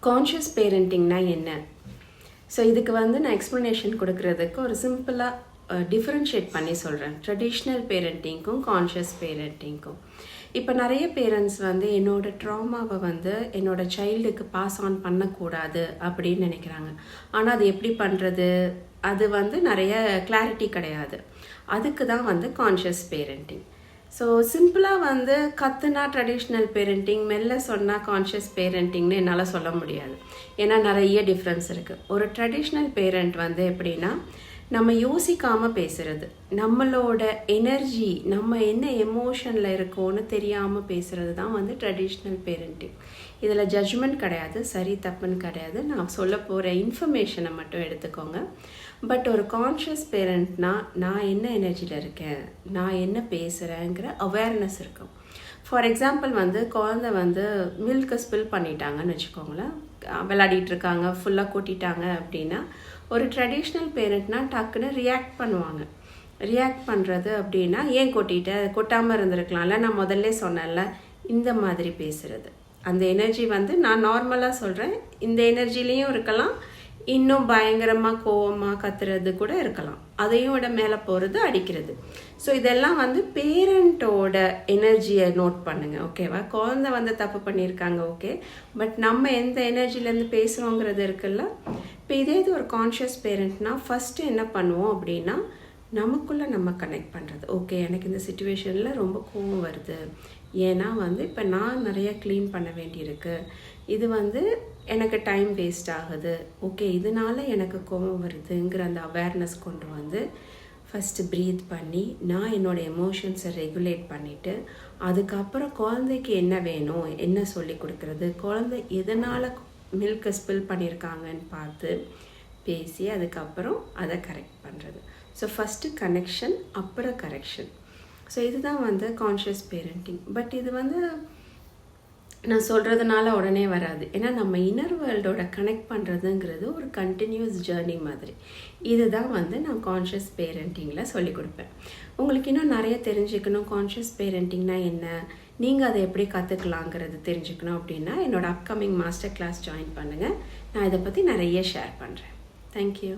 Conscious பேரண்டிங்னா என்ன? So இதுக்கு நான் எக்ஸ்ப்ளனேஷன் கொடுக்கறதுக்கு ஒரு சிம்பிளாக டிஃப்ரென்ஷியேட் பண்ணி சொல்கிறேன். ட்ரெடிஷ்னல் பேரண்டிங்க்கும் கான்ஷியஸ் பேரண்டிங்க்கும். இப்போ நிறைய பேரண்ட்ஸ் என்னோடய ட்ராமாவை என்னோடய சைல்டுக்கு பாஸ் ஆன் பண்ணக்கூடாது அப்படின்னு நினைக்கிறாங்க. ஆனால் அது எப்படி பண்ணுறது? அது நிறைய கிளாரிட்டி கிடையாது. அதுக்கு தான் கான்ஷியஸ் பேரண்டிங். ஸோ சிம்பிளாக கற்றுனா ட்ரெடிஷ்னல் பேரண்டிங், மெல்ல சொன்னால் கான்ஷியஸ் பேரண்டிங்னு என்னால் சொல்ல முடியாது. ஏன்னா நிறைய டிஃப்ரென்ஸ் இருக்குது. ஒரு ட்ரெடிஷ்னல் பேரண்ட் எப்படின்னா, நம்ம யோசிக்காமல் பேசுகிறது, நம்மளோட எனர்ஜி, நம்ம என்ன எமோஷனில் இருக்கோன்னு தெரியாமல் பேசுகிறது தான் ட்ரெடிஷ்னல் பேரண்டிங். இதில் ஜட்ஜ்மெண்ட் கிடையாது, சரி தப்புன்னு கிடையாது. நான் சொல்ல போகிற இன்ஃபர்மேஷனை மட்டும் எடுத்துக்கோங்க. பட் ஒரு கான்ஷியஸ் பேரண்ட்னா, நான் என்ன எனர்ஜியில் இருக்கேன், நான் என்ன பேசுகிறேங்கிற அவேர்னஸ் இருக்கும். ஃபார் எக்ஸாம்பிள் குழந்தை மில்கை ஸ்பில் பண்ணிட்டாங்கன்னு வச்சுக்கோங்களேன், விளையாடிட்டு இருக்காங்க, ஃபுல்லாக கொட்டிட்டாங்க அப்படின்னா, ஒரு ட்ரெடிஷ்னல் பேரண்ட்னா டக்குன்னு ரியாக்ட் பண்ணுவாங்க. ரியாக்ட் பண்ணுறது அப்படின்னா, ஏன் கொட்டாமல் இருந்திருக்கலாம்ல, நான் முதல்ல சொன்னேன்ல, இந்த மாதிரி பேசுகிறது. அந்த எனர்ஜி நான் நார்மலாக சொல்கிறேன், இந்த எனர்ஜிலையும் இருக்கலாம், இன்னும் பயங்கரமாக கோவமாக கத்துறது கூட இருக்கலாம், அதையும் விட மேலே போகிறது அடிக்கிறது. ஸோ இதெல்லாம் பேரண்ட்டோட எனர்ஜியை நோட் பண்ணுங்க, ஓகேவா? குழந்தை தப்பு பண்ணியிருக்காங்க, ஓகே, பட் நம்ம எந்த எனர்ஜிலேருந்து பேசுகிறோங்கிறது இருக்குல்ல. இப்போ இதே இது ஒரு கான்ஷியஸ் பேரண்ட்னா ஃபஸ்ட்டு என்ன பண்ணுவோம் அப்படின்னா, நமக்குள்ளே நம்ம கனெக்ட் பண்ணுறது. ஓகே, எனக்கு இந்த சுச்சுவேஷனில் ரொம்ப கோவம் வருது, ஏன்னா இப்போ நான் நிறைய க்ளீன் பண்ண வேண்டியிருக்கு, இது எனக்கு டைம் வேஸ்ட் ஆகுது, ஓகே, இதனால எனக்கு கோவம் வருதுங்கிற அந்த அவேர்னஸ் கொண்டு ஃபஸ்ட்டு ப்ரீத் பண்ணி, நான் என்னோடய எமோஷன்ஸை ரெகுலேட் பண்ணிவிட்டு, அதுக்கப்புறம் குழந்தைக்கு என்ன வேணும், என்ன சொல்லி கொடுக்குறது, குழந்தை எதனால் மில்கை ஸ்பில் பண்ணியிருக்காங்கன்னு பார்த்து பேசி அதுக்கப்புறம் அதை கரெக்ட் பண்ணுறது. ஸோ ஃபஸ்ட்டு கனெக்ஷன், அப்புறம் கரெக்ஷன். ஸோ இதுதான் கான்ஷியஸ் பேரண்டிங். பட் இது நான் சொல்கிறதுனால உடனே வராது. ஏன்னா நம்ம இன்னர் வேர்ல்டோட கனெக்ட் பண்ணுறதுங்கிறது ஒரு கண்டினியூஸ் ஜேர்னி மாதிரி. இதுதான் நான் கான்ஷியஸ் பேரண்டிங்கில் சொல்லிக் கொடுப்பேன். உங்களுக்கு இன்னும் நிறைய தெரிஞ்சுக்கணும், கான்ஷியஸ் பேரண்டிங்னா என்ன, நீங்கள் அதை எப்படி கற்றுக்கலாங்கிறது தெரிஞ்சுக்கணும் அப்படின்னா, என்னோடய அப்கமிங் மாஸ்டர் கிளாஸ் ஜாயின் பண்ணுங்கள். நான் இதை பற்றி நிறைய ஷேர் பண்ணுறேன். தேங்க்யூ.